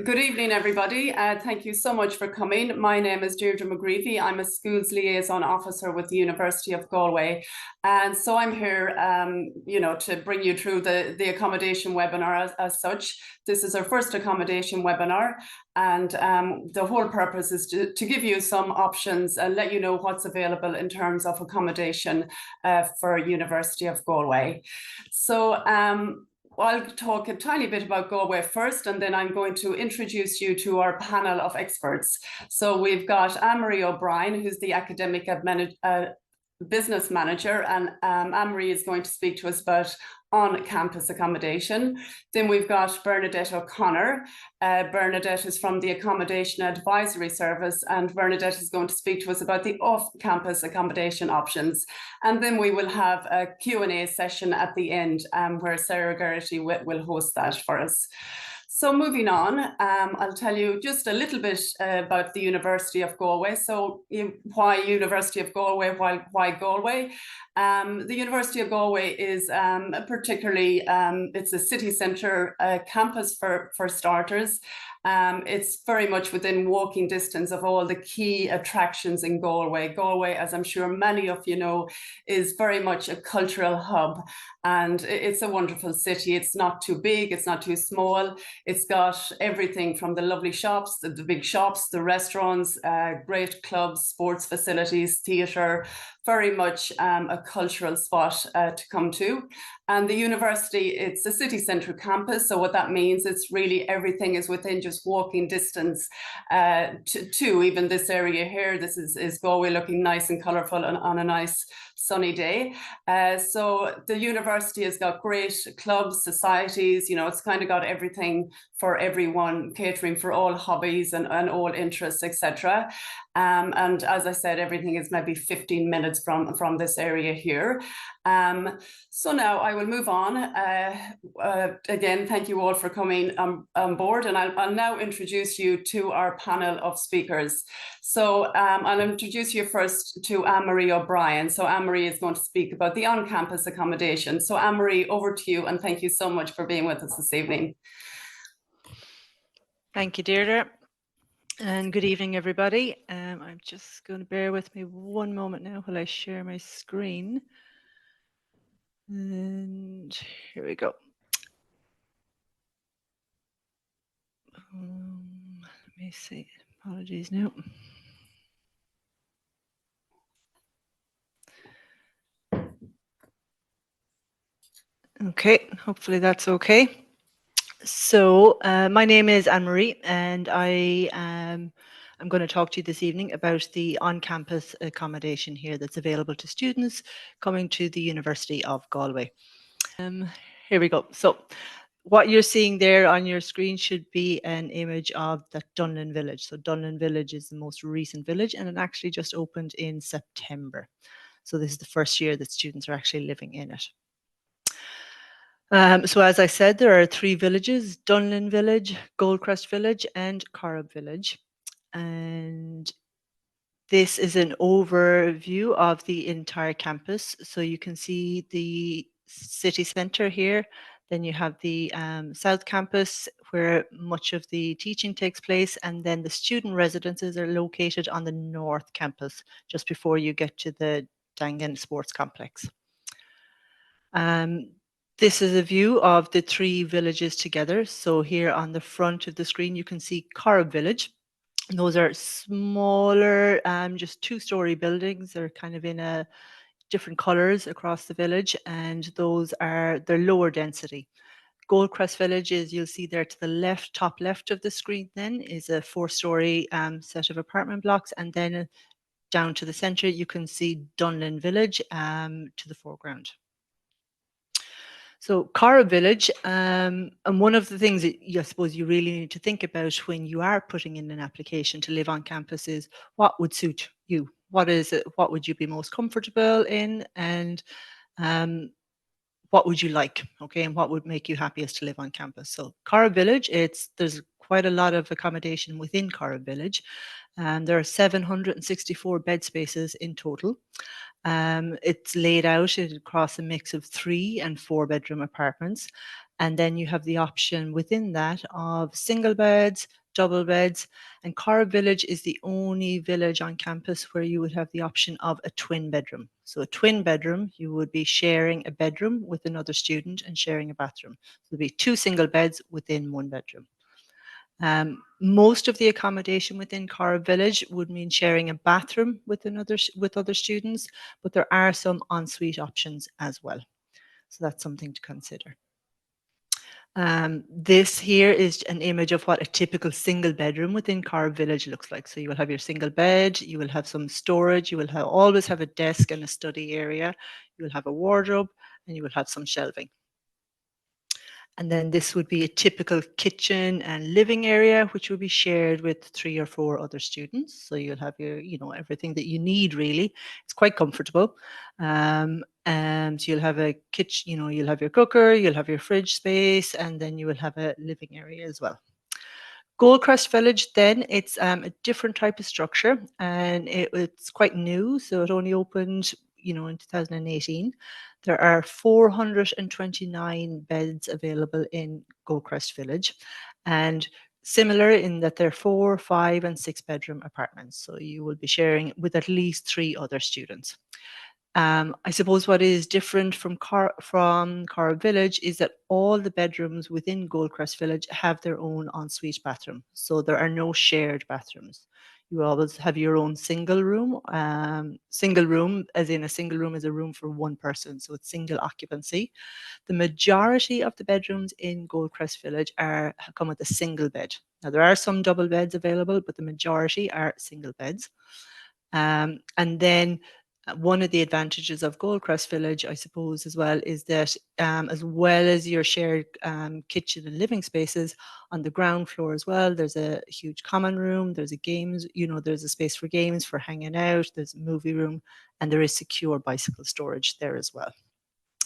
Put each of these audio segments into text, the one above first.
Good evening, everybody. Thank you so much for coming. My name is Deirdre McGreevy. I'm a Schools Liaison Officer with the University of Galway. And so I'm here, to bring you through the accommodation webinar as such. This is our first accommodation webinar. And the whole purpose is to give you some options and let you know what's available in terms of accommodation for University of Galway. So I'll talk a tiny bit about Galway first, and then I'm going to introduce you to our panel of experts. So we've got Anne-Marie O'Brien, who's the academic business manager, and Anne-Marie is going to speak to us about on-campus accommodation. Then we've got Bernadette O'Connor. Bernadette is from the Accommodation Advisory Service, and Bernadette is going to speak to us about the off-campus accommodation options. And then we will have a Q&A session at the end where Sarah Geraghty will host that for us. So moving on, I'll tell you just a little bit about the University of Galway. So why University of Galway, why Galway? The University of Galway is particularly, it's a city centre campus for starters. It's very much within walking distance of all the key attractions in Galway. Galway, as I'm sure many of you know, is very much a cultural hub, and it's a wonderful city. It's not too big, it's not too small. It's got everything from the lovely shops, the big shops, the restaurants, great clubs, sports facilities, theatre, very much a cultural spot to come to. And the university, it's a city centre campus. So what that means, it's really everything is within just walking distance to even this area here. This is Galway looking nice and colourful on a nice sunny day. So the university has got great clubs, societies, it's kind of got everything for everyone, catering for all hobbies and all interests, etc. And as I said, everything is maybe 15 minutes from this area here. So now I will move on. Again, thank you all for coming on board, and I'll now introduce you to our panel of speakers. So I'll introduce you first to Anne-Marie O'Brien. So Anne-Marie is going to speak about the on-campus accommodation. So Anne-Marie, over to you, and thank you so much for being with us this evening. Thank you, Deirdre. And good evening, everybody. I'm just going to bear with me one moment now while I share my screen. And here we go. Let me see. Apologies now. Okay, hopefully that's okay. So my name is Anne-Marie, and I'm going to talk to you this evening about the on-campus accommodation here that's available to students coming to the University of Galway. Here we go. So what you're seeing there on your screen should be an image of the Dunlin Village. So Dunlin Village is the most recent village, and it actually just opened in September. So this is the first year that students are actually living in it. So as I said, there are 3 villages: Dunlin Village, Goldcrest Village, and Corrib Village. And this is an overview of the entire campus. So you can see the city centre here. Then you have the South Campus, where much of the teaching takes place. And then the student residences are located on the North Campus, just before you get to the Dangan Sports Complex. This is a view of the 3 villages together. So here on the front of the screen, you can see Corrib Village. Those are smaller, just 2-story buildings. They're kind of in different colours across the village, and they're lower density. Goldcrest Village is, you'll see there to the left, top left of the screen then, is a 4-story set of apartment blocks, and then down to the centre you can see Dunlin Village to the foreground. So Corrib Village, and one of the things that I suppose you really need to think about when you are putting in an application to live on campus is what would suit you. What is it? What would you be most comfortable in, and what would you like? Okay, and what would make you happiest to live on campus? So Corrib Village, there's quite a lot of accommodation within Corrib Village. There are 764 bed spaces in total. It's laid out across a mix of 3 and 4 bedroom apartments. And then you have the option within that of single beds, double beds, and Cara Village is the only village on campus where you would have the option of a twin bedroom. So a twin bedroom, you would be sharing a bedroom with another student and sharing a bathroom. So there'll be two single beds within one bedroom. Most of the accommodation within Cara Village would mean sharing a bathroom with other students, but there are some ensuite options as well. So that's something to consider. This here is an image of what a typical single bedroom within Cara Village looks like. So you will have your single bed, you will have some storage, you will always have a desk and a study area, you will have a wardrobe, and you will have some shelving. And then this would be a typical kitchen and living area, which would be shared with 3 or 4 other students. So you'll have your, everything that you need really. It's quite comfortable. And you'll have a kitchen, you'll have your cooker, you'll have your fridge space, and then you will have a living area as well. Goldcrest Village, then it's a different type of structure, and it's quite new. So it only opened, in 2018. There are 429 beds available in Goldcrest Village, and similar in that they're 4, 5, and 6 bedroom apartments. So you will be sharing with at least 3 other students. I suppose what is different from Cara Village is that all the bedrooms within Goldcrest Village have their own ensuite bathroom. So there are no shared bathrooms. You always have your own single room. Single room, as in a single room is a room for one person. So it's single occupancy. The majority of the bedrooms in Goldcrest Village come with a single bed. Now there are some double beds available, but the majority are single beds. And then one of the advantages of Goldcrest Village, I suppose, as well, is that as well as your shared kitchen and living spaces, on the ground floor as well, there's a huge common room, there's a games, there's a space for games, for hanging out, there's a movie room, and there is secure bicycle storage there as well.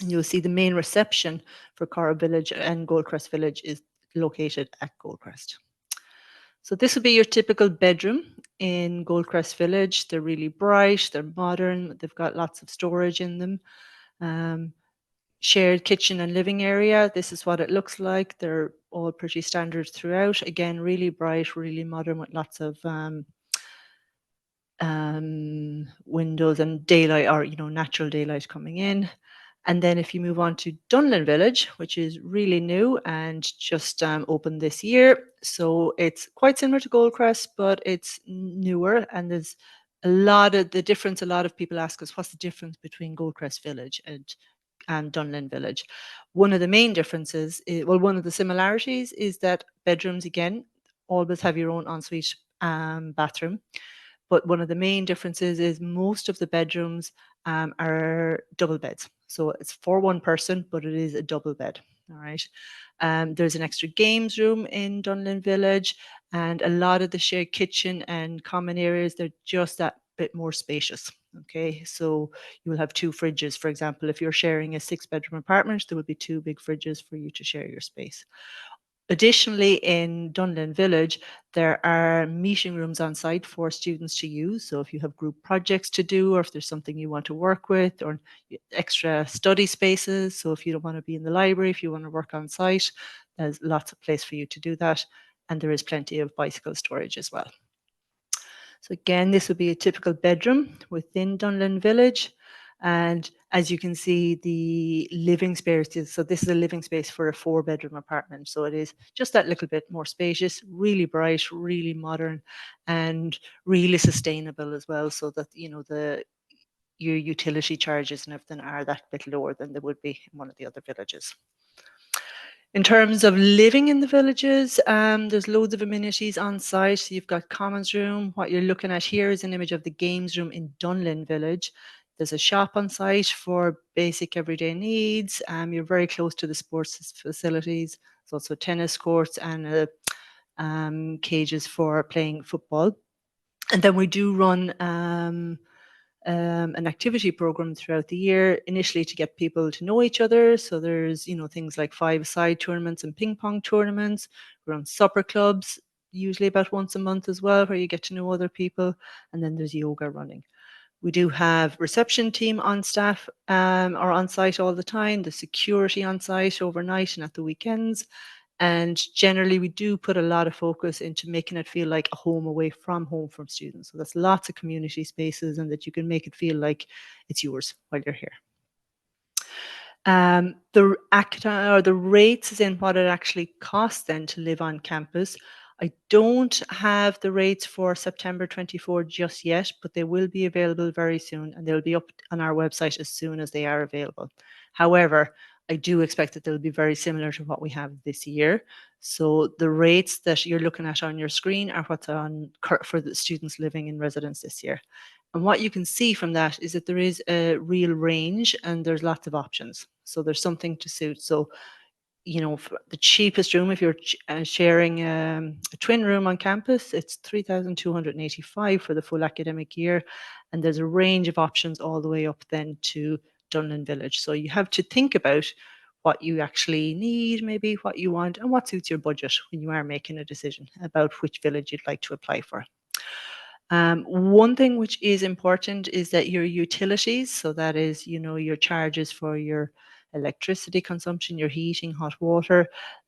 And you'll see the main reception for Cara Village and Goldcrest Village is located at Goldcrest. So this would be your typical bedroom in Goldcrest Village. They're really bright, they're modern, they've got lots of storage in them. Shared kitchen and living area, this is what it looks like. They're all pretty standard throughout. Again, really bright, really modern with lots of windows and daylight, or natural daylight coming in. And then if you move on to Dunlin Village, which is really new and just opened this year. So it's quite similar to Goldcrest, but it's newer. And there's a lot of people ask us, what's the difference between Goldcrest Village and Dunlin Village? One of the main differences, one of the similarities is that bedrooms, again, always have your own ensuite bathroom. But one of the main differences is most of the bedrooms are double beds. So it's for one person, but it is a double bed. All right. There's an extra games room in Dunlin Village, and a lot of the shared kitchen and common areas, they're just that bit more spacious. Okay, so you will have 2 fridges. For example, if you're sharing a 6-bedroom apartment, there will be 2 big fridges for you to share your space. Additionally, in Dunlin Village, there are meeting rooms on site for students to use. So if you have group projects to do, or if there's something you want to work with, or extra study spaces. So if you don't want to be in the library, if you want to work on site, there's lots of place for you to do that. And there is plenty of bicycle storage as well. So again, this would be a typical bedroom within Dunlin Village. And as you can see, the living space, so this is a living space for a 4-bedroom apartment. So it is just that little bit more spacious, really bright, really modern, and really sustainable as well. So that, your utility charges and everything are that bit lower than they would be in one of the other villages. In terms of living in the villages, there's loads of amenities on site. So you've got commons room. What you're looking at here is an image of the games room in Dunlin Village. There's a shop on site for basic everyday needs. You're very close to the sports facilities. There's also tennis courts and cages for playing football. And then we do run an activity program throughout the year, initially to get people to know each other. So there's, things like 5-a-side tournaments and ping pong tournaments. We run supper clubs, usually about once a month as well, where you get to know other people. And then there's yoga running. We do have reception team on staff or on site all the time, the security on site overnight and at the weekends. And generally, we do put a lot of focus into making it feel like a home away from home from students. So that's lots of community spaces and that you can make it feel like it's yours while you're here. The ACTA or the rates is in what it actually costs then to live on campus. I don't have the rates for September 24 just yet, but they will be available very soon and they'll be up on our website as soon as they are available. However, I do expect that they'll be very similar to what we have this year. So the rates that you're looking at on your screen are what's on for the students living in residence this year. And what you can see from that is that there is a real range and there's lots of options. So there's something to suit. So, you know, for the cheapest room, if you're sharing a twin room on campus, it's 3,285 for the full academic year. And there's a range of options all the way up then to Dunlin Village. So you have to think about what you actually need, maybe what you want, and what suits your budget when you are making a decision about which village you'd like to apply for. One thing which is important is that your utilities, so that is, you know, your charges for your electricity consumption, your heating, hot water,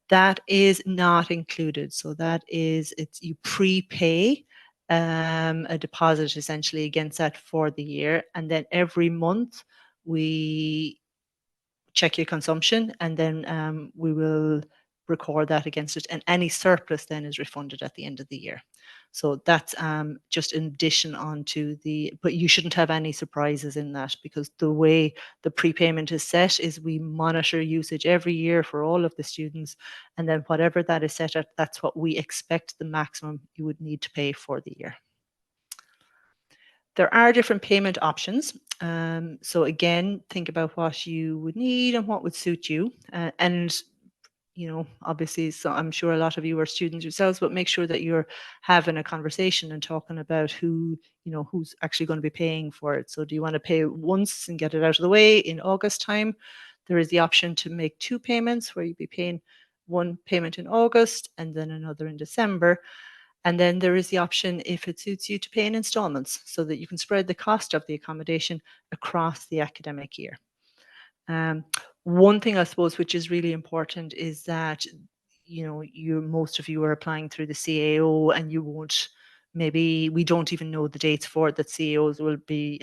that is not included. So that is, it's you prepay a deposit essentially against that for the year, and then every month we check your consumption, and then we will record that against it, and any surplus then is refunded at the end of the year. So that's just in addition onto the, but you shouldn't have any surprises in that, because the way the prepayment is set is we monitor usage every year for all of the students, and then whatever that is set at, that's what we expect the maximum you would need to pay for the year. There are different payment options. So again, think about what you would need and what would suit you. And you know, obviously, so I'm sure a lot of you are students yourselves, but make sure that you're having a conversation and talking about who, you know, who's actually going to be paying for it. So do you want to pay once and get it out of the way in August time? There is the option to make two payments where you'd be paying one payment in August and then another in December. And then there is the option, if it suits you, to pay in installments so that you can spread the cost of the accommodation across the academic year. One thing I suppose which is really important is that, you know, most of you are applying through the CAO, and you won't, maybe we don't even know the dates for it, that CAOs will be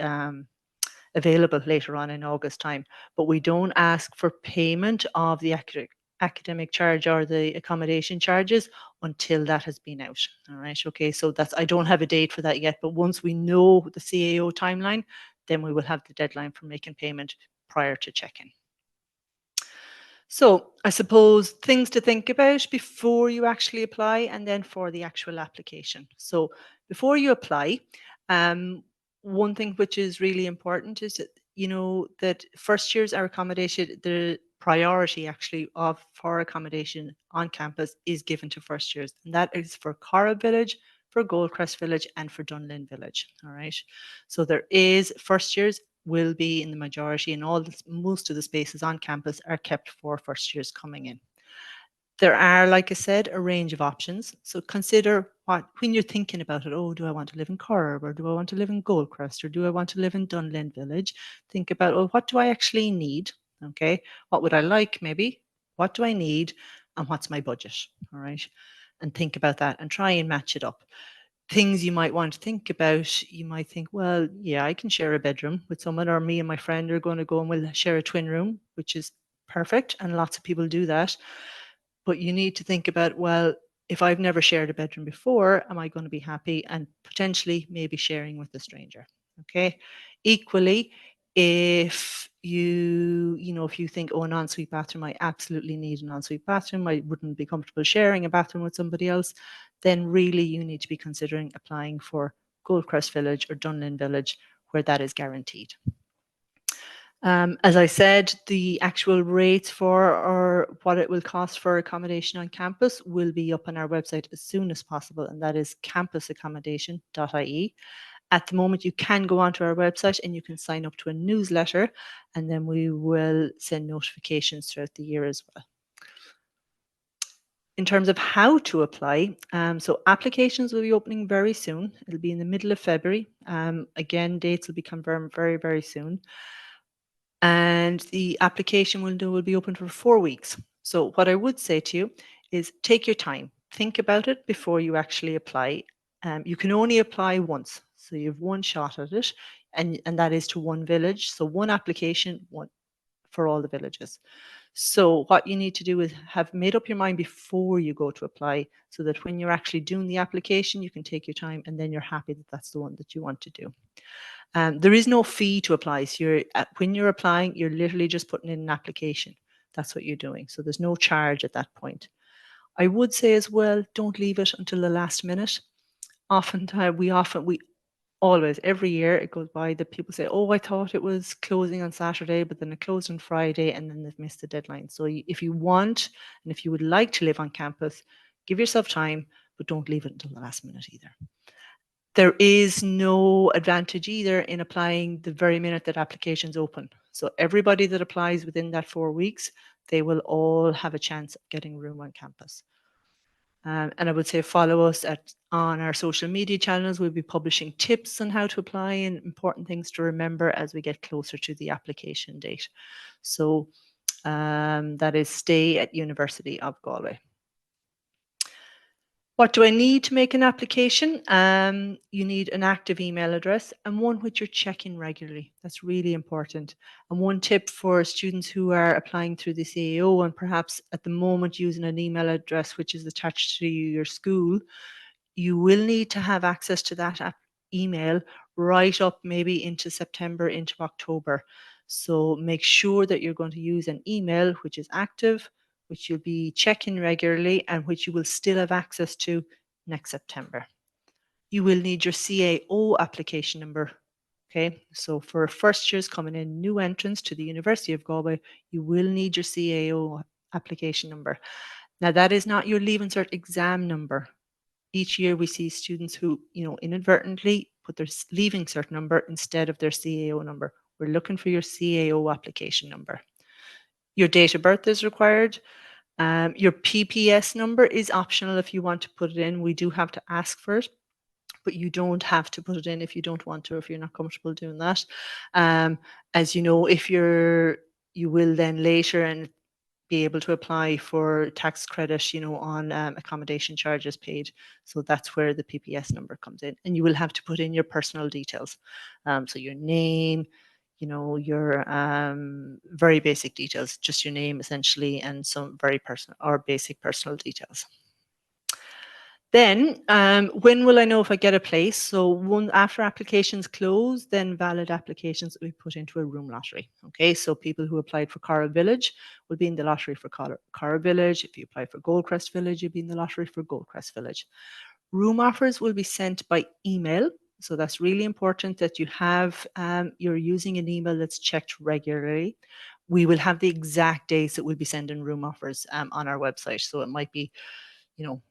available later on in August time, but we don't ask for payment of the academic charge or the accommodation charges until that has been out. All right, okay, so that's, I don't have a date for that yet, but once we know the CAO timeline, then we will have the deadline for making payment prior to check-in. So I suppose things to think about before you actually apply, and then for the actual application. So before you apply, one thing which is really important is that, you know, that first years are accommodation, the priority actually of for accommodation on campus is given to first years, and that is for Cara Village, for Goldcrest Village, and for Dunlin Village. All right, so there is first years will be in the majority, and most of the spaces on campus are kept for first years coming in. There are, like I said, a range of options. So consider what, when you're thinking about it, oh, do I want to live in Corrib, or do I want to live in Goldcrest, or do I want to live in Dunlin Village? Think about, oh, what do I actually need? Okay, what would I like maybe? What do I need? And what's my budget? All right. And think about that and try and match it up. Things you might want to think about, you might think, well, yeah, I can share a bedroom with someone, or me and my friend are going to go and we'll share a twin room, which is perfect, and lots of people do that. But you need to think about, well, if I've never shared a bedroom before, am I going to be happy? And potentially maybe sharing with a stranger. Okay. Equally, if you know, if you think, oh, an ensuite bathroom, I absolutely need an ensuite bathroom, I wouldn't be comfortable sharing a bathroom with somebody else, then really you need to be considering applying for Goldcrest Village or Dunlin Village, where that is guaranteed. As I said, the actual rates for, or what it will cost for accommodation on campus, will be up on our website as soon as possible, and that is campusaccommodation.ie. At the moment, you can go onto our website and you can sign up to a newsletter, and then we will send notifications throughout the year as well. In terms of how to apply, so applications will be opening very soon. It'll be in the middle of February. Again, dates will be confirmed very, very soon. And the application window will be open for 4 weeks. So what I would say to you is take your time. Think about it before you actually apply. You can only apply once. So you have one shot at it, and that is to one village. So one application, one for all the villages. So what you need to do is have made up your mind before you go to apply, so that when you're actually doing the application, you can take your time and then you're happy that that's the one that you want to do. There is no fee to apply. So when you're applying, you're literally just putting in an application. That's what you're doing. So there's no charge at that point. I would say as well, don't leave it until the last minute. Oftentimes, we always, every year it goes by that people say, oh, I thought it was closing on Saturday, but then it closed on Friday and then they've missed the deadline. So if you want, and if you would like to live on campus, give yourself time, but don't leave it until the last minute either. There is no advantage either in applying the very minute that applications open. So everybody that applies within that 4 weeks, they will all have a chance of getting a room on campus. And I would say follow us on our social media channels. We'll be publishing tips on how to apply and important things to remember as we get closer to the application date. So that is stay at University of Galway. What do I need to make an application? You need an active email address and one which you're checking regularly. That's really important. And one tip for students who are applying through the CAO and perhaps at the moment using an email address which is attached to your school, you will need to have access to that email right up maybe into September, into October. So make sure that you're going to use an email which is active, which you'll be checking regularly, and which you will still have access to next September. You will need your CAO application number. Okay, so for first years coming in, new entrants to the University of Galway, you will need your CAO application number. Now, that is not your Leaving Cert exam number. Each year we see students who, inadvertently put their Leaving Cert number instead of their CAO number. We're looking for your CAO application number. Your date of birth is required. Your PPS number is optional if you want to put it in. We do have to ask for it, but you don't have to put it in if you don't want to, if you're not comfortable doing that. As you know, you will then later and be able to apply for tax credit, on accommodation charges paid. So that's where the PPS number comes in. And you will have to put in your personal details. So your name, your very basic details, just your name essentially, and some very personal or basic personal details. Then, when will I know if I get a place? So after applications close, then valid applications will be put into a room lottery. Okay, so people who applied for Coral Village will be in the lottery for Coral Village. If you apply for Goldcrest Village, you'll be in the lottery for Goldcrest Village. Room offers will be sent by email. So that's really important that you have, you're using an email that's checked regularly. We will have the exact days that we'll be sending room offers on our website. So it might be, it'll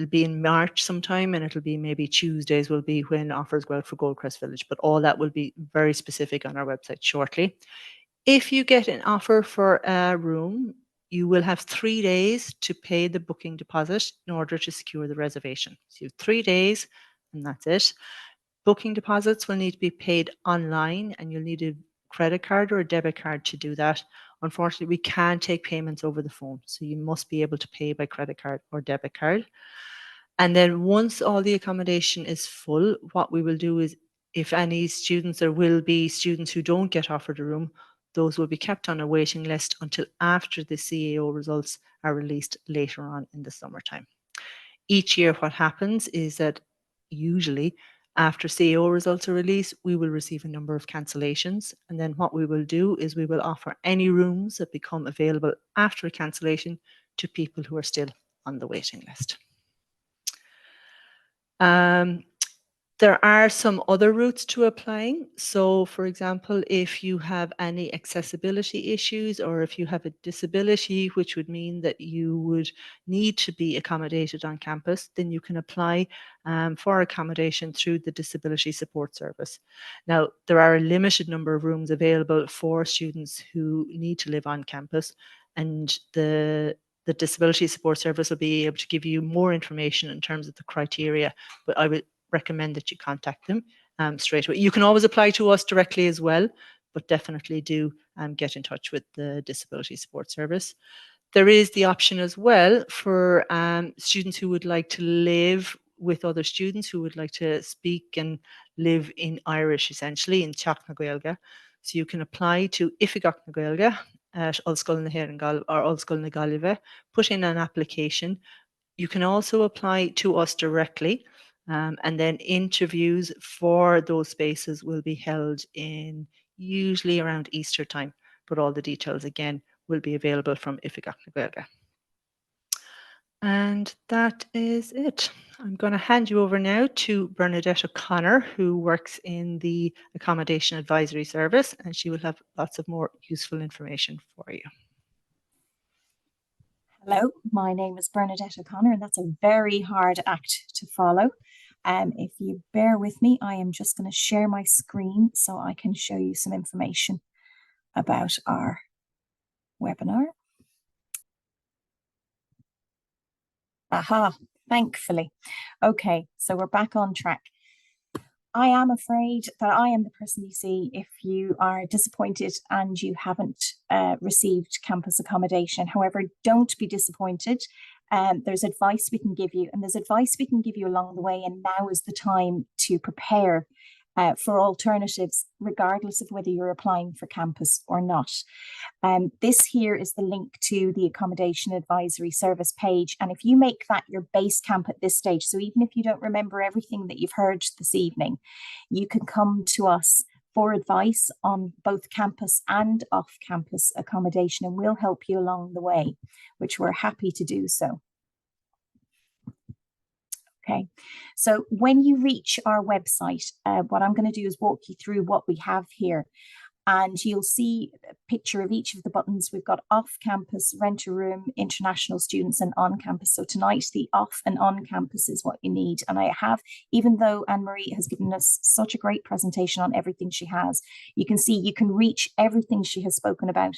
be in March sometime, and it'll be maybe Tuesdays will be when offers go out for Goldcrest Village, but all that will be very specific on our website shortly. If you get an offer for a room, you will have 3 days to pay the booking deposit in order to secure the reservation. So you have 3 days and that's it. Booking deposits will need to be paid online, and you'll need a credit card or a debit card to do that. Unfortunately, we can't take payments over the phone, so you must be able to pay by credit card or debit card. And then once all the accommodation is full, what we will do is, if any students, there will be students who don't get offered a room, those will be kept on a waiting list until after the CAO results are released later on in the summertime. Each year what happens is that usually after CAO results are released, we will receive a number of cancellations. And then what we will do is we will offer any rooms that become available after a cancellation to people who are still on the waiting list. There are some other routes to applying. So, for example, if you have any accessibility issues, or if you have a disability, which would mean that you would need to be accommodated on campus, then you can apply for accommodation through the Disability Support Service. Now, there are a limited number of rooms available for students who need to live on campus, and the The Disability Support Service will be able to give you more information in terms of the criteria, but I would recommend that you contact them straight away. You can always apply to us directly as well, but definitely do get in touch with the Disability Support Service. There is the option as well for students who would like to live with other students, who would like to speak and live in Irish, essentially, in Teach na Gaeilge. So you can apply to Ifigach na Gaeilge at Ollscoil na Héireann or Ollscoil na Gaillimhe, put in an application. You can also apply to us directly, and then interviews for those spaces will be held in usually around Easter time, but all the details again will be available from Ifigach na Gaeilge. And that is it. I'm going to hand you over now to Bernadette O'Connor, who works in the Accommodation Advisory Service, and she will have lots of more useful information for you. Hello, my name is Bernadette O'Connor, and that's a very hard act to follow. If you bear with me, I am just going to share my screen so I can show you some information about our webinar. Aha, thankfully. Okay, so we're back on track. I am afraid that I am the person you see if you are disappointed and you haven't received campus accommodation. However, don't be disappointed. There's advice we can give you, and there's advice we can give you along the way, and now is the time to prepare for alternatives, regardless of whether you're applying for campus or not. This here is the link to the Accommodation Advisory Service page. And if you make that your base camp at this stage, so even if you don't remember everything that you've heard this evening, you can come to us for advice on both campus and off-campus accommodation, and we'll help you along the way, which we're happy to do so. Okay, so when you reach our website, what I'm going to do is walk you through what we have here. And you'll see a picture of each of the buttons. We've got off-campus, rent a room, international students, and on-campus. So tonight, the off and on-campus is what you need. And I have, even though Anne-Marie has given us such a great presentation on everything she has, you can see you can reach everything she has spoken about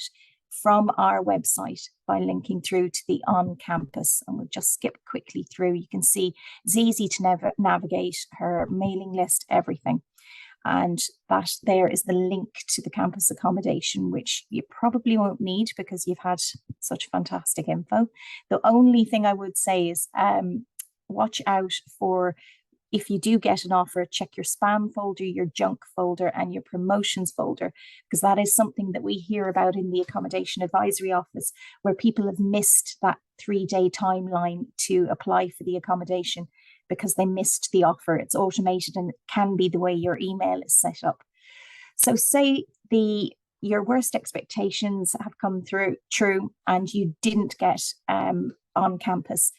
from our website by linking through to the on-campus. And we'll just skip quickly through. You can see it's easy to navigate her mailing list, everything. And that there is the link to the campus accommodation, which you probably won't need because you've had such fantastic info. The only thing I would say is watch out for, if you do get an offer, check your spam folder, your junk folder, and your promotions folder, because that is something that we hear about in the Accommodation Advisory Office, where people have missed that 3-day timeline to apply for the accommodation because they missed the offer. It's automated and it can be the way your email is set up. So say your worst expectations have come true and you didn't get on campus,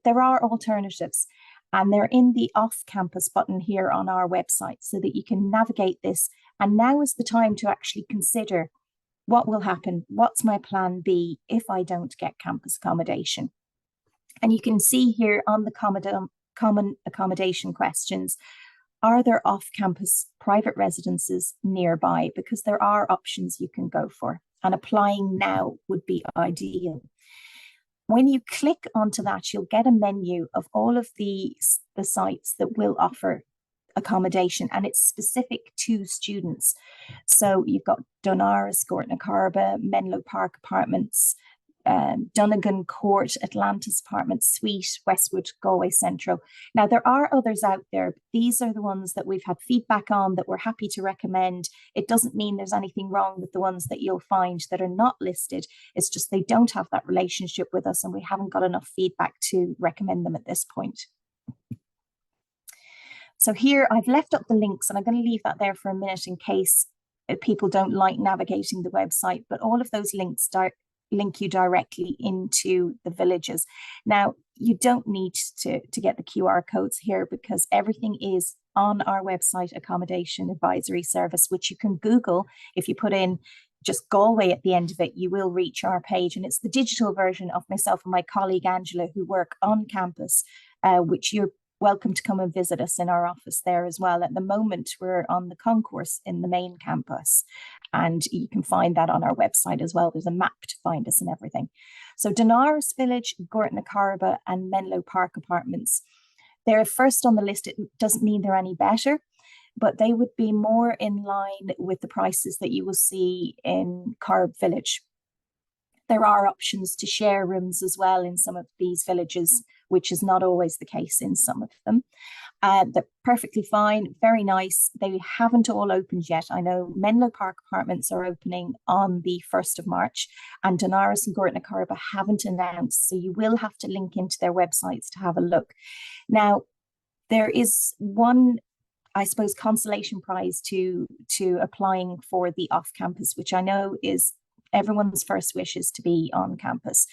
there are alternatives, and they're in the off-campus button here on our website so that you can navigate this. And now is the time to actually consider what will happen. What's my plan B if I don't get campus accommodation? And you can see here on the common accommodation questions, are there off-campus private residences nearby? Because there are options you can go for, and applying now would be ideal. When you click onto that, you'll get a menu of all of the sites that will offer accommodation, and it's specific to students. So you've got Donaris, Gortna Carba, Menlo Park Apartments, Donegan Court, Atlantis Apartments, Suite, Westwood, Galway Central. Now, there are others out there. These are the ones that we've had feedback on that we're happy to recommend. It doesn't mean there's anything wrong with the ones that you'll find that are not listed. It's just they don't have that relationship with us and we haven't got enough feedback to recommend them at this point. So here I've left up the links, and I'm going to leave that there for a minute in case people don't like navigating the website, but all of those links link you directly into the villages. Now, you don't need to get the QR codes here because everything is on our website, Accommodation Advisory Service, which you can Google. If you put in just Galway at the end of it, you will reach our page. And it's the digital version of myself and my colleague Angela, who work on campus, which you're welcome to come and visit us in our office there as well. At the moment, we're on the concourse in the main campus, and you can find that on our website as well. There's a map to find us and everything. So Donaris Village, Gortna Caraba, and Menlo Park Apartments, they're first on the list. It doesn't mean they're any better, but they would be more in line with the prices that you will see in Carb Village. There are options to share rooms as well in some of these villages, which is not always the case in some of them. They're perfectly fine, very nice. They haven't all opened yet. I know Menlo Park Apartments are opening on the 1st of March, and Donaris and Gortna Caraba haven't announced, so you will have to link into their websites to have a look. Now, there is one, I suppose, consolation prize to applying for the off-campus, which I know is everyone's first wish is to be on campus.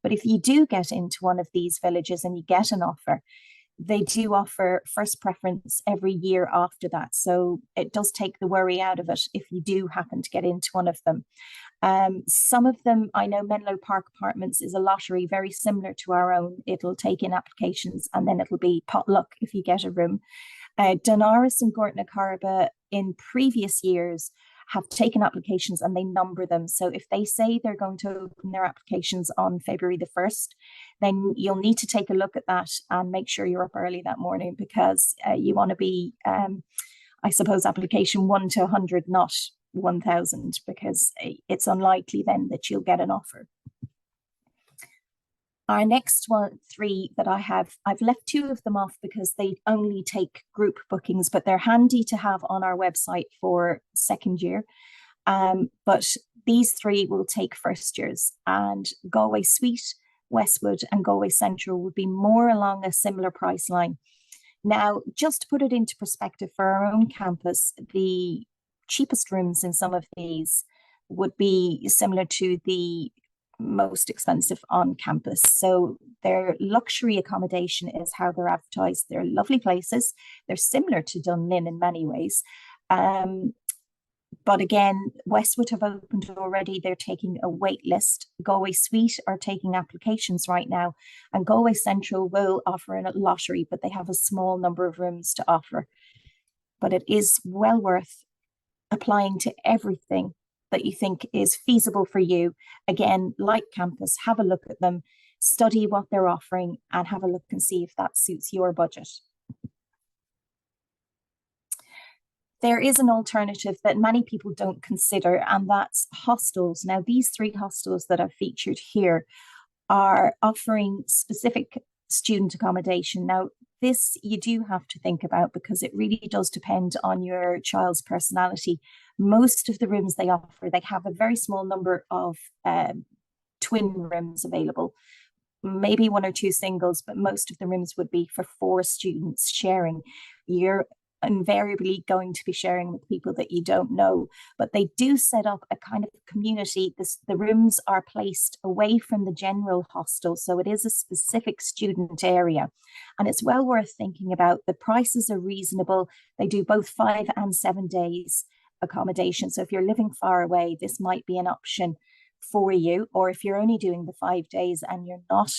But if you do get into one of these villages and you get an offer, they do offer first preference every year after that. So it does take the worry out of it if you do happen to get into one of them. Some of them, I know Menlo Park Apartments is a lottery very similar to our own. It'll take in applications and then it'll be potluck if you get a room. Donaris and Gortna Caraba in previous years have taken applications and they number them. So if they say they're going to open their applications on February the 1st, then you'll need to take a look at that and make sure you're up early that morning, because you want to be, I suppose, application 1 to 100, not 1,000, because it's unlikely then that you'll get an offer. Our next three that I've left 2 of them off because they only take group bookings, but they're handy to have on our website for second year. But these 3 will take first years, and Galway Suite, Westwood, and Galway Central would be more along a similar price line. Now, just to put it into perspective for our own campus, the cheapest rooms in some of these would be similar to the most expensive on campus. So their luxury accommodation is how they're advertised. They're lovely places. They're similar to Dunlin in many ways. But again, Westwood have opened already. They're taking a wait list. Galway Suite are taking applications right now. And Galway Central will offer a lottery, but they have a small number of rooms to offer. But it is well worth applying to everything that you think is feasible for you. Again, like campus, have a look at them, study what they're offering, and have a look and see if that suits your budget. There is an alternative that many people don't consider, and that's hostels. Now, these 3 hostels that I've featured here are offering specific student accommodation. Now, this you do have to think about because it really does depend on your child's personality. Most of the rooms they offer, they have a very small number of twin rooms available, maybe 1 or 2 singles, but most of the rooms would be for 4 students sharing. You're invariably going to be sharing with people that you don't know, but they do set up a kind of community. The rooms are placed away from the general hostel, so it is a specific student area, and it's well worth thinking about. The prices are reasonable. They do both 5 and 7 days accommodation, so if you're living far away, this might be an option for you. Or if you're only doing the 5 days and you're not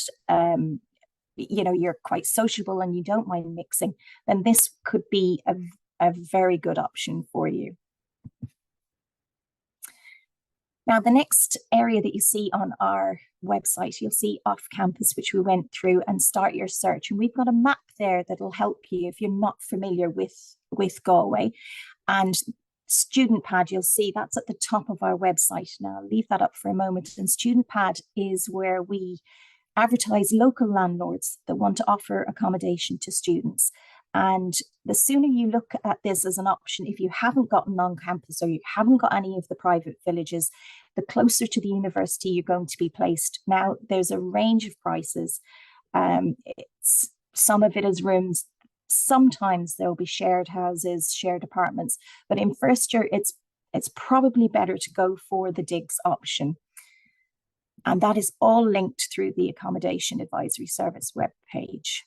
you're quite sociable and you don't mind mixing, then this could be a very good option for you. Now, the next area that you see on our website, you'll see off campus, which we went through, and start your search. And we've got a map there that'll help you if you're not familiar with Galway. And Student Pad, you'll see that's at the top of our website. Now, I'll leave that up for a moment. And Student Pad is where we advertise local landlords that want to offer accommodation to students. And the sooner you look at this as an option, if you haven't gotten on campus or you haven't got any of the private villages, the closer to the university you're going to be placed. Now, there's a range of prices. Some of it is rooms. Sometimes there'll be shared houses, shared apartments. But in first year, it's probably better to go for the digs option. And that is all linked through the Accommodation Advisory Service webpage.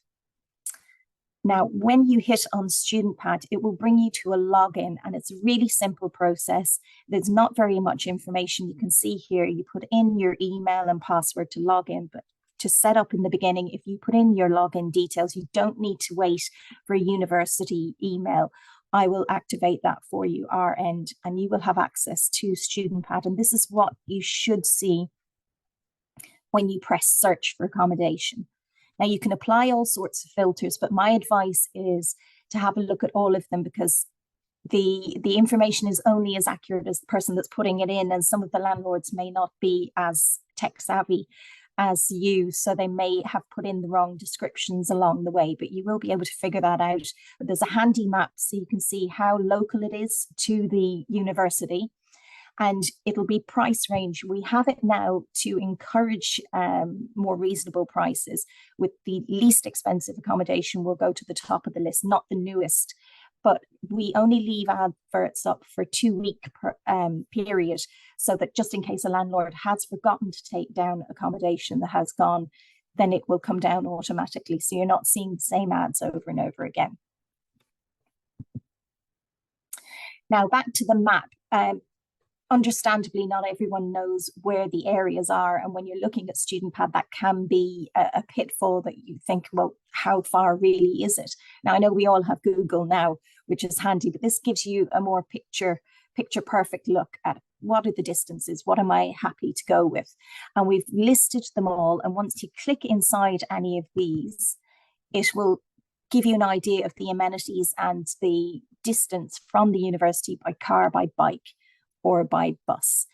Now, when you hit on Student Pad, it will bring you to a login, and it's a really simple process. There's not very much information you can see here. You put in your email and password to log in, but to set up in the beginning. If you put in your login details, you don't need to wait for a university email. I will activate that for you, our end, and you will have access to StudentPad. And this is what you should see when you press search for accommodation. Now, you can apply all sorts of filters, but my advice is to have a look at all of them, because the information is only as accurate as the person that's putting it in, and some of the landlords may not be as tech savvy as you, so they may have put in the wrong descriptions along the way, but you will be able to figure that out. But there's a handy map so you can see how local it is to the university, and it'll be price range. We have it now to encourage more reasonable prices. With the least expensive accommodation will go to the top of the list, not the newest. But we only leave adverts up for 2-week period, so that just in case a landlord has forgotten to take down accommodation that has gone, then it will come down automatically. So you're not seeing the same ads over and over again. Now back to the map. Understandably, not everyone knows where the areas are. And when you're looking at StudentPad, that can be a pitfall that you think, well, how far really is it? Now, I know we all have Google now, which is handy, but this gives you a more picture perfect look at what are the distances, what am I happy to go with? And we've listed them all. And once you click inside any of these, it will give you an idea of the amenities and the distance from the university by car, by bike, or by bus.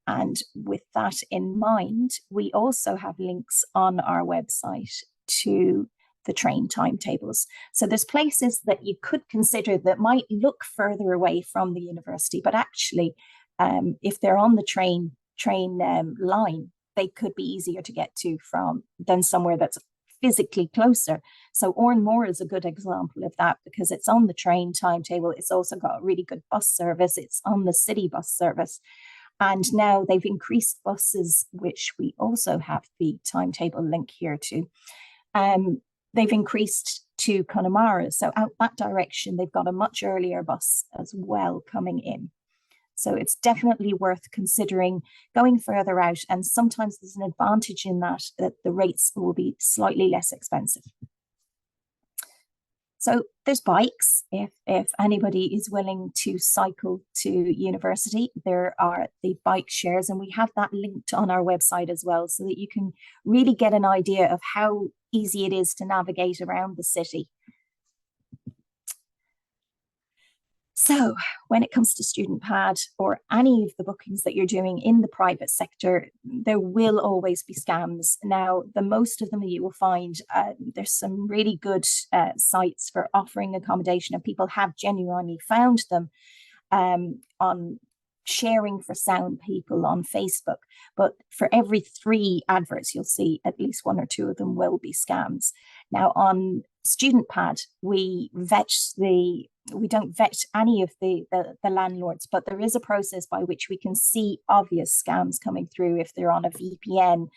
And with that in mind, we also have links on our website to the train timetables. So there's places that you could consider that might look further away from the university, but actually, if they're on the train line, they could be easier to get to than somewhere that's physically closer. So Oranmore is a good example of that, because it's on the train timetable. It's also got a really good bus service. It's on the city bus service. And now they've increased buses, which we also have the timetable link here to. They've increased to Connemara. So out that direction, they've got a much earlier bus as well coming in. So it's definitely worth considering going further out. And sometimes there's an advantage in that the rates will be slightly less expensive. So there's bikes. If anybody is willing to cycle to university, there are the bike shares, and we have that linked on our website as well, so that you can really get an idea of how easy it is to navigate around the city. So when it comes to StudentPad or any of the bookings that you're doing in the private sector, there will always be scams. Now, the most of them you will find, there's some really good sites for offering accommodation, and people have genuinely found them on sharing for sound people on Facebook. But for every 3 adverts, you'll see at least 1 or 2 of them will be scams. Now on StudentPad, we don't vet any of the landlords, but there is a process by which we can see obvious scams coming through if they're on a VPN.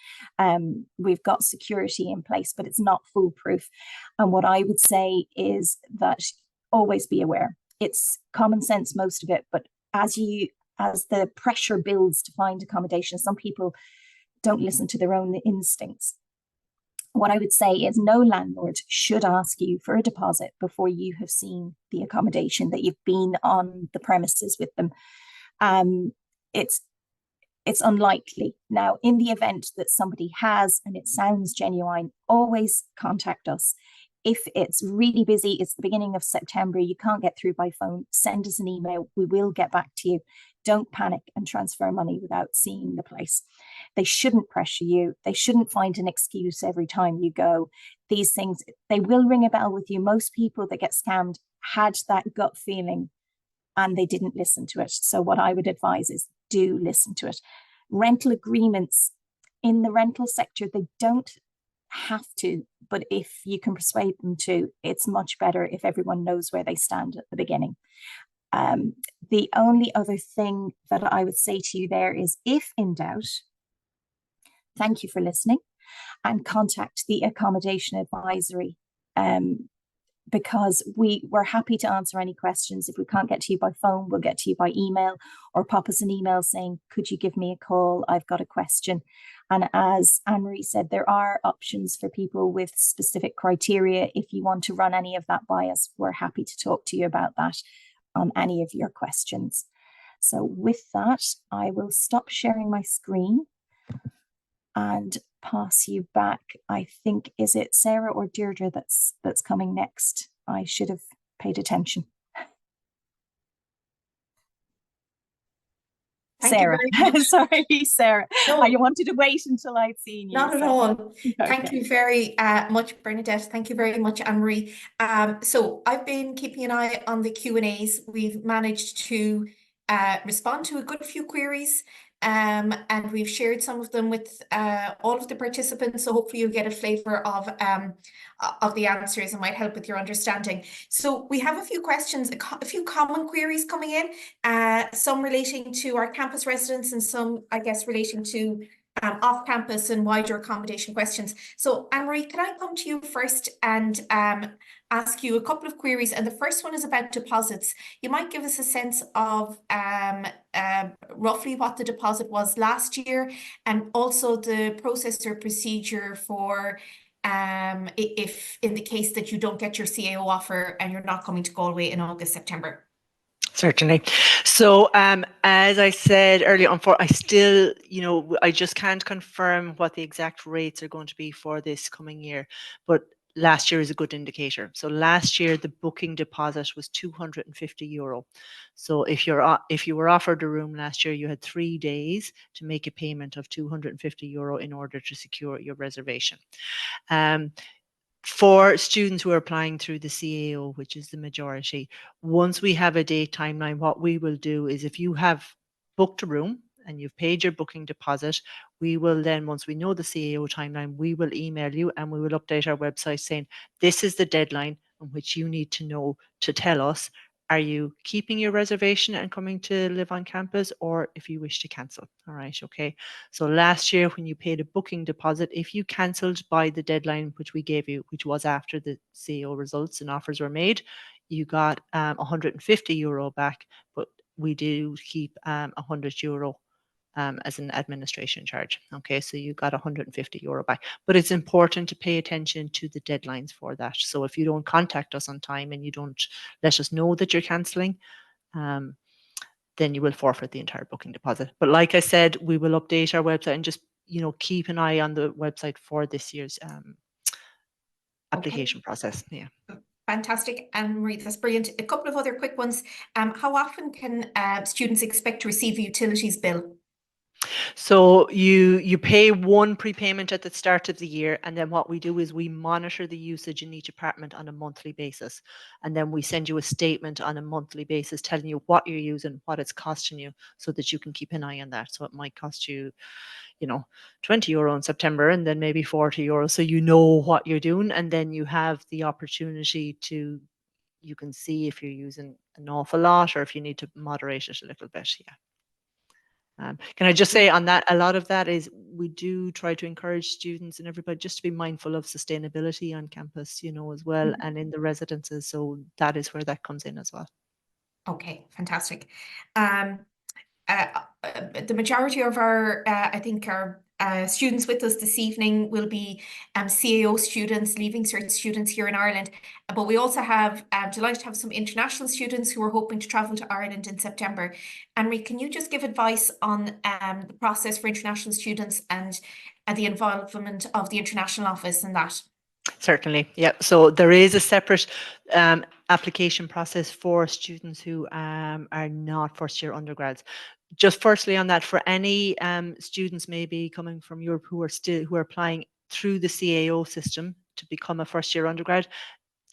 We've got security in place, but it's not foolproof. And what I would say is that always be aware. It's common sense, most of it, but as the pressure builds to find accommodation, some people don't listen to their own instincts. What I would say is no landlord should ask you for a deposit before you have seen the accommodation, that you've been on the premises with them. It's unlikely. Now, in the event that somebody has and it sounds genuine, always contact us. If it's really busy, it's the beginning of September, you can't get through by phone, send us an email. We will get back to you. Don't panic and transfer money without seeing the place. They shouldn't pressure you. They shouldn't find an excuse every time you go. These things, they will ring a bell with you. Most people that get scammed had that gut feeling and they didn't listen to it. So what I would advise is do listen to it. Rental agreements in the rental sector, they don't have to, but if you can persuade them to, it's much better if everyone knows where they stand at the beginning. The only other thing that I would say to you there is, if in doubt, thank you for listening, and contact the accommodation advisory. because we're happy to answer any questions. If we can't get to you by phone, we'll get to you by email, or pop us an email saying, could you give me a call? I've got a question. And as Anne-Marie said, there are options for people with specific criteria. If you want to run any of that by us, we're happy to talk to you about that on any of your questions. So with that, I will stop sharing my screen and pass you back. I think, is it Sarah or Deirdre that's coming next? I should have paid attention. Thank Sarah. you very much. Sorry, Sarah. No, you wanted to wait until I'd seen you. not at so. all. Okay. Thank you very much, Bernadette. Thank you very much, Anne-Marie. So I've been keeping an eye on the Q&As. We've managed to respond to a good few queries, and we've shared some of them with all of the participants. So hopefully you'll get a flavour of the answers and might help with your understanding. So we have a few questions, a few common queries coming in, some relating to our campus residents and some, I guess, relating to off-campus and wider accommodation questions. So Anne-Marie, can I come to you first and ask you a couple of queries? And the first one is about deposits. You might give us a sense of roughly what the deposit was last year, and also the process or procedure for if in the case that you don't get your CAO offer and you're not coming to Galway in August, September. Certainly. So as I said earlier on, I still, I just can't confirm what the exact rates are going to be for this coming year, but last year is a good indicator. So last year, the booking deposit was €250. So if you were offered a room last year, you had 3 days to make a payment of €250 in order to secure your reservation. For students who are applying through the CAO, which is the majority, once we have a date timeline, what we will do is, if you have booked a room and you've paid your booking deposit, we will then, once we know the CAO timeline, we will email you and we will update our website saying, this is the deadline on which you need to know to tell us, are you keeping your reservation and coming to live on campus, or if you wish to cancel. All right, okay. So last year, when you paid a booking deposit, if you cancelled by the deadline which we gave you, which was after the CAO results and offers were made, you got €150 back, but we do keep €100 as an administration charge. Okay, so you got €150 back. But it's important to pay attention to the deadlines for that. So if you don't contact us on time and you don't let us know that you're cancelling, then you will forfeit the entire booking deposit. But like I said, we will update our website and just keep an eye on the website for this year's application process. Yeah. Fantastic, Anne-Marie, that's brilliant. A couple of other quick ones. How often can students expect to receive a utilities bill? So you pay one prepayment at the start of the year, and then what we do is we monitor the usage in each apartment on a monthly basis, and then we send you a statement on a monthly basis telling you what you're using, what it's costing you, so that you can keep an eye on that. So it might cost you, €20 in September, and then maybe €40, so you know what you're doing, and then you have the opportunity to, you can see if you're using an awful lot or if you need to moderate it a little bit. Yeah. Can I just say on that, a lot of that is, we do try to encourage students and everybody just to be mindful of sustainability on campus, as well, and in the residences. So that is where that comes in as well. Okay, fantastic. The majority of our, I think, our students with us this evening will be CAO students, Leaving Cert students here in Ireland. But we also have, delighted to have some international students who are hoping to travel to Ireland in September. Anne-Marie, can you just give advice on the process for international students and the involvement of the international office in that? Certainly, yeah. So there is a separate application process for students who are not first-year undergrads. Just firstly on that, for any students maybe coming from Europe who are applying through the CAO system to become a first-year undergrad,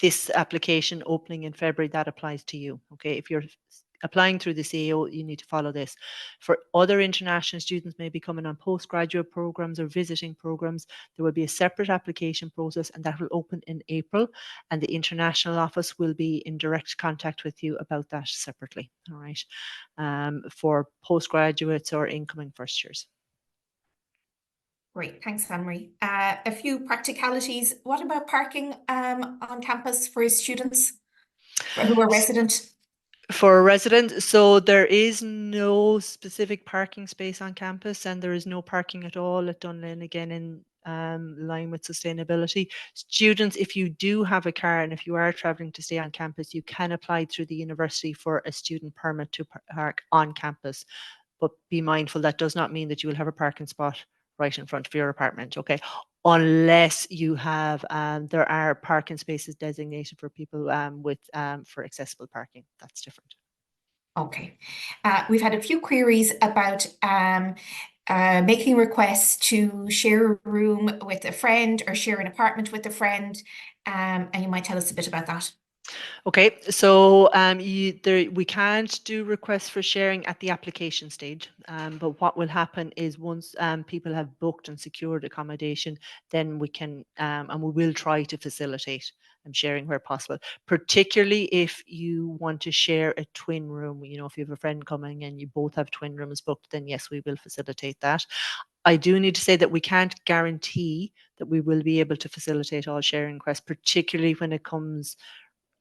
this application opening in February, that applies to you. Okay, if you're applying through the CAO, you need to follow this. For other international students maybe coming on postgraduate programs or visiting programs, there will be a separate application process, and that will open in April, and the international office will be in direct contact with you about that separately. All right, for postgraduates or incoming first years. Great, thanks, Anne-Marie. A few practicalities. What about parking on campus for students who are resident? For a resident, so there is no specific parking space on campus, and there is no parking at all at Dunlin, again in line with sustainability. Students, if you do have a car and if you are traveling to stay on campus, you can apply through the university for a student permit to park on campus. But be mindful, that does not mean that you will have a parking spot right in front of your apartment, okay? Unless you have, there are parking spaces designated for people with for accessible parking. That's different. Okay. We've had a few queries about making requests to share a room with a friend or share an apartment with a friend. And you might tell us a bit about that. Okay, so we can't do requests for sharing at the application stage, but what will happen is once people have booked and secured accommodation, then we can and we will try to facilitate sharing where possible, particularly if you want to share a twin room. You know, if you have a friend coming and you both have twin rooms booked, then yes, we will facilitate that. I do need to say that we can't guarantee that we will be able to facilitate all sharing requests, particularly when it comes,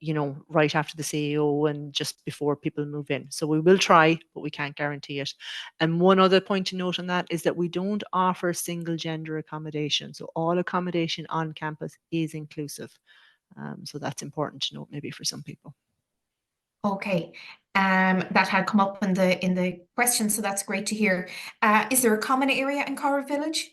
you know, right after the CEO and just before people move in. So we will try, but we can't guarantee it. And one other point to note on that is that we don't offer single gender accommodation. So all accommodation on campus is inclusive. So that's important to note maybe for some people. Okay. That had come up in the question, so that's great to hear. Is there a common area in Corra Village?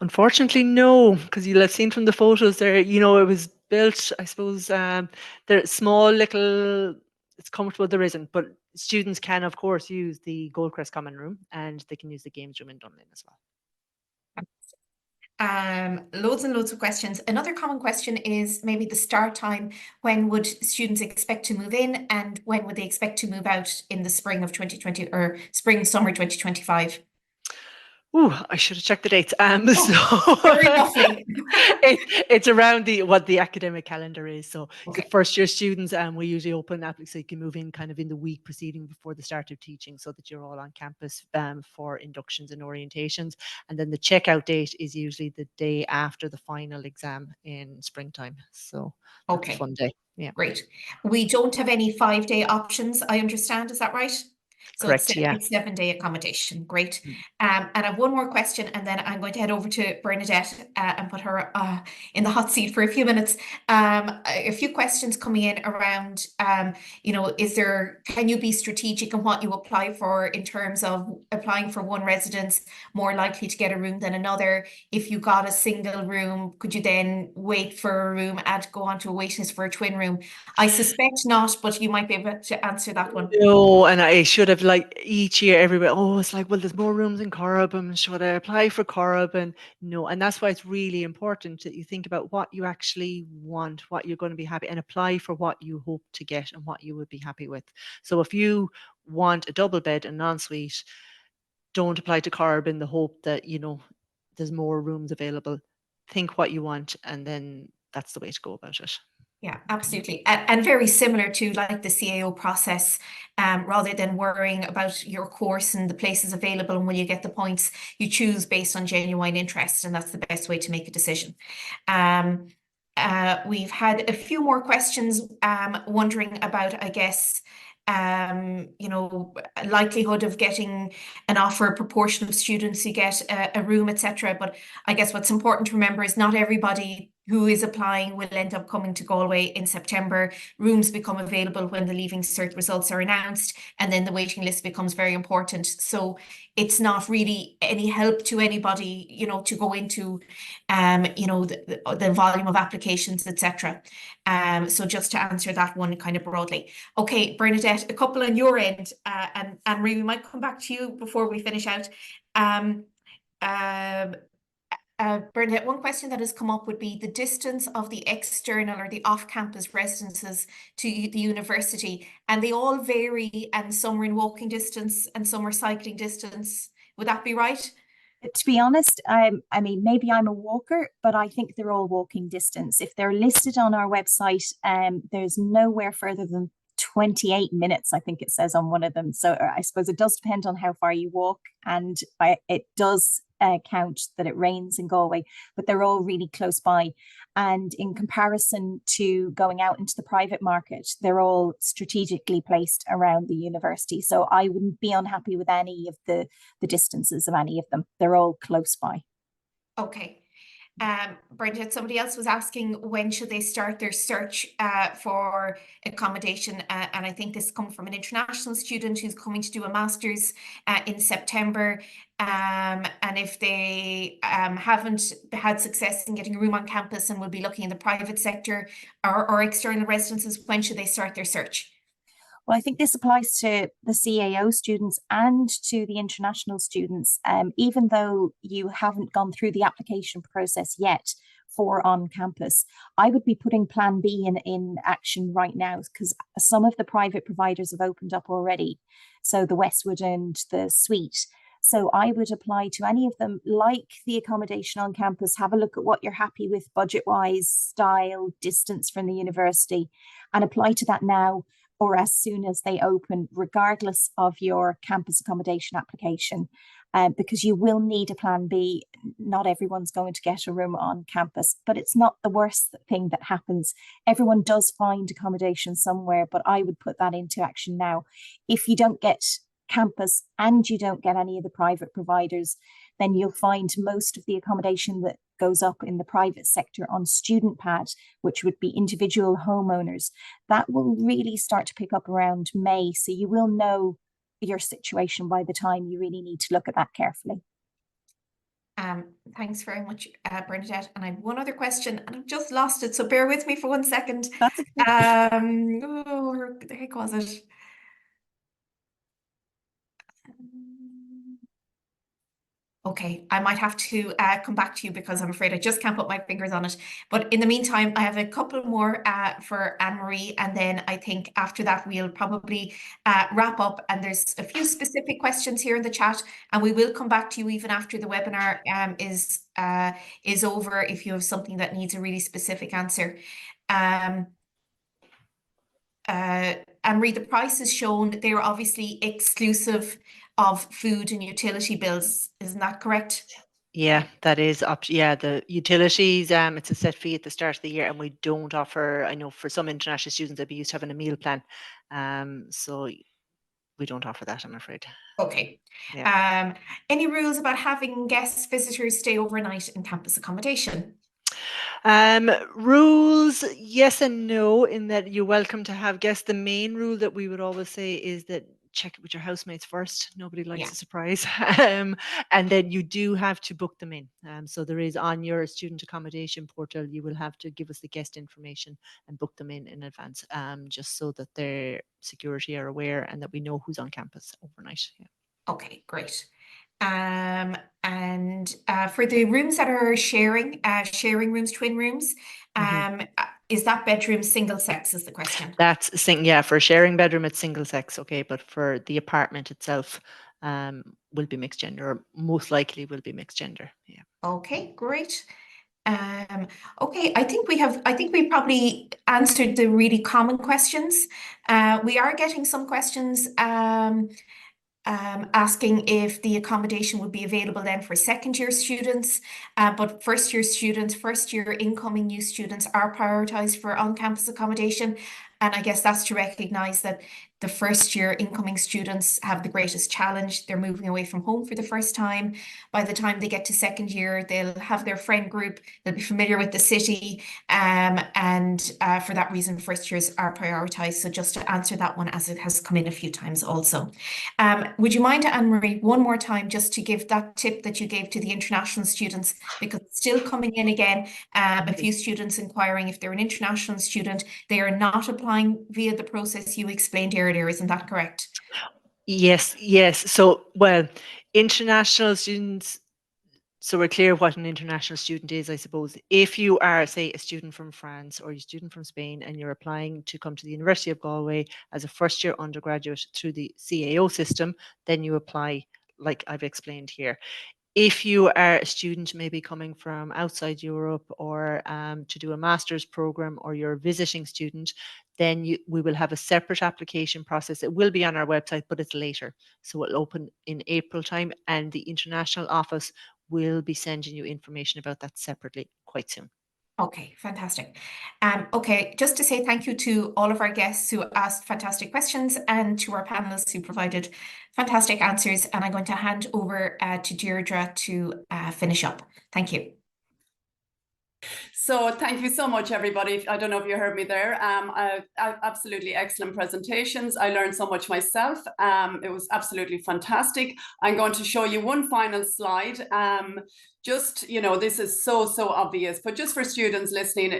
Unfortunately, no, because you'll have seen from the photos there, you know, it was built, I suppose, they're small little, it's comfortable, there isn't, but students can, of course, use the Goldcrest Common Room and they can use the games room in Dunlin as well. Loads and loads of questions. Another common question is maybe the start time. When would students expect to move in and when would they expect to move out in the spring of 2020 or spring, summer 2025? Oh, I should have checked the dates. Oh, very roughly. It's around what the academic calendar is. So Okay. first year students, we usually open up so you can move in kind of in the week preceding before the start of teaching, so that you're all on campus for inductions and orientations. And then the checkout date is usually the day after the final exam in springtime. So that's a fun day. Yeah. Great. We don't have any 5-day options, I understand. Is that right? So Correct, yeah. It's 7-day accommodation. Great. Mm. And I have one more question, and then I'm going to head over to Bernadette and put her in the hot seat for a few minutes. A few questions coming in around, you know, can you be strategic in what you apply for in terms of applying for one residence, more likely to get a room than another? If you got a single room, could you then wait for a room and go on to a waiting list for a twin room? I suspect not, but you might be able to answer that one. No, and I should have, like, each year everybody, oh, it's like, well, there's more rooms in Corrib, should I apply for Corrib? And no, and that's why it's really important that you think about what you actually want, what you're going to be happy, and apply for what you hope to get and what you would be happy with. So if you want a double bed and ensuite, don't apply to Corrib in the hope that, you know, there's more rooms available. Think what you want, and then that's the way to go about it. Yeah, absolutely. And very similar to like the CAO process, rather than worrying about your course and the places available and will you get the points, you choose based on genuine interest, and that's the best way to make a decision. We've had a few more questions wondering about, I guess, you know, likelihood of getting an offer, proportion of students who get a room, etc. But I guess what's important to remember is not everybody who is applying will end up coming to Galway in September. Rooms become available when the Leaving Cert results are announced, and then the waiting list becomes very important. So it's not really any help to anybody, you know, to go into, you know, the volume of applications, etc. So just to answer that one kind of broadly. Okay, Bernadette, a couple on your end, and Anne-Marie, we might come back to you before we finish out. Bernadette, one question that has come up would be the distance of the external or the off-campus residences to the university, and they all vary, and some are in walking distance and some are cycling distance. Would that be right? To be honest, I mean, maybe I'm a walker, but I think they're all walking distance. If they're listed on our website, there's nowhere further than 28 minutes, I think it says on one of them. So I suppose it does depend on how far you walk, and it does count that it rains in Galway, but they're all really close by. And in comparison to going out into the private market, they're all strategically placed around the university. So I wouldn't be unhappy with any of the distances of any of them. They're all close by. Okay. Bridget, somebody else was asking when should they start their search for accommodation, and I think this comes from an international student who's coming to do a master's in September, and if they haven't had success in getting a room on campus and will be looking in the private sector or external residences, when should they start their search? Well, I think this applies to the CAO students and to the international students. Even though you haven't gone through the application process yet for on campus, I would be putting Plan B in action right now, because some of the private providers have opened up already. So the Westwood and the Suite. So I would apply to any of them, like the accommodation on campus. Have a look at what you're happy with budget wise, style, distance from the university, and apply to that now or as soon as they open, regardless of your campus accommodation application, because you will need a plan B. Not everyone's going to get a room on campus, but it's not the worst thing that happens. Everyone does find accommodation somewhere, but I would put that into action now. If you don't get campus and you don't get any of the private providers, then you'll find most of the accommodation that goes up in the private sector on student pad, which would be individual homeowners, that will really start to pick up around May. So you will know your situation by the time you really need to look at that carefully. Thanks very much, Bernadette. And I have one other question, and I've just lost it, so bear with me for 1 second. That's okay. Oh, the heck was it? Okay, I might have to come back to you because I'm afraid I just can't put my fingers on it. But in the meantime, I have a couple more for Anne-Marie, and then I think after that we'll probably wrap up. And there's a few specific questions here in the chat, and we will come back to you even after the webinar is over if you have something that needs a really specific answer. Anne-Marie, the prices shown, they are obviously exclusive of food and utility bills, isn't that correct? Yeah, that is up. Yeah, the utilities, it's a set fee at the start of the year, and we don't offer, I know for some international students, they'd be used to having a meal plan. So we don't offer that, I'm afraid. Okay. Yeah. Any rules about having guests, visitors stay overnight in campus accommodation? Rules, yes and no, in that you're welcome to have guests. The main rule that we would always say is that check it with your housemates first. Nobody likes a surprise. And then you do have to book them in. So there is on your student accommodation portal, you will have to give us the guest information and book them in advance, just so that their security are aware and that we know who's on campus overnight. Yeah. Okay, great. And for the rooms that are sharing rooms, twin rooms, is that bedroom single sex is the question? That's for a sharing bedroom, it's single sex, okay, but for the apartment itself, will be mixed gender, or most likely will be mixed gender. Yeah. Okay, great. Okay, I think we probably answered the really common questions. We are getting some questions asking if the accommodation would be available then for second year students, but first year incoming new students are prioritized for on-campus accommodation. And I guess that's to recognize that the first year incoming students have the greatest challenge. They're moving away from home for the first time. By the time they get to second year, they'll have their friend group, they'll be familiar with the city. And for that reason, first years are prioritized. So just to answer that one, as it has come in a few times also. Would you mind, Anne-Marie, one more time, just to give that tip that you gave to the international students, because it's still coming in again, a few students inquiring if they're an international student, they are not applying via the process you explained earlier, isn't that correct? Yes. So, well, international students, so we're clear what an international student is, I suppose. If you are, say, a student from France or a student from Spain and you're applying to come to the University of Galway as a first year undergraduate through the CAO system, then you apply like I've explained here. If you are a student maybe coming from outside Europe, or to do a master's program, or you're a visiting student, then we will have a separate application process. It will be on our website, but it's later. So it'll open in April time, and the international office will be sending you information about that separately quite soon. Okay, fantastic. Okay, just to say thank you to all of our guests who asked fantastic questions, and to our panelists who provided fantastic answers. And I'm going to hand over to Deirdre to finish up. Thank you. So thank you so much, everybody. I don't know if you heard me there. Absolutely excellent presentations. I learned so much myself. It was absolutely fantastic. I'm going to show you one final slide. Just, this is so obvious, but just for students listening,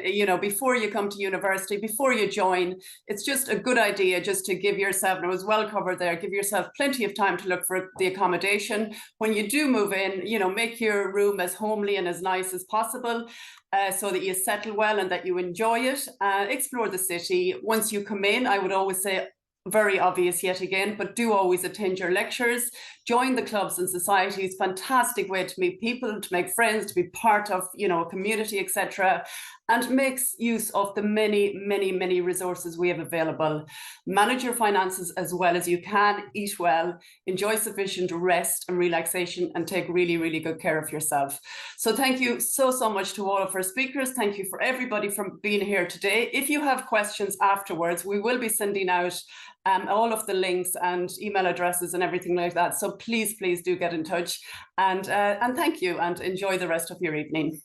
before you come to university, before you join, it's just a good idea just to give yourself, and it was well covered there, give yourself plenty of time to look for the accommodation. When you do move in, make your room as homely and as nice as possible, so that you settle well and that you enjoy it. Explore the city. Once you come in, I would always say, very obvious yet again, but do always attend your lectures, join the clubs and societies. Fantastic way to meet people, to make friends, to be part of, a community, etc. And makes use of the many resources we have available. Manage your finances as well as you can, eat well, enjoy sufficient rest and relaxation, and take really good care of yourself. So thank you so much to all of our speakers. Thank you for everybody for being here today. If you have questions afterwards, we will be sending out all of the links and email addresses and everything like that. So please do get in touch, and thank you, and enjoy the rest of your evening.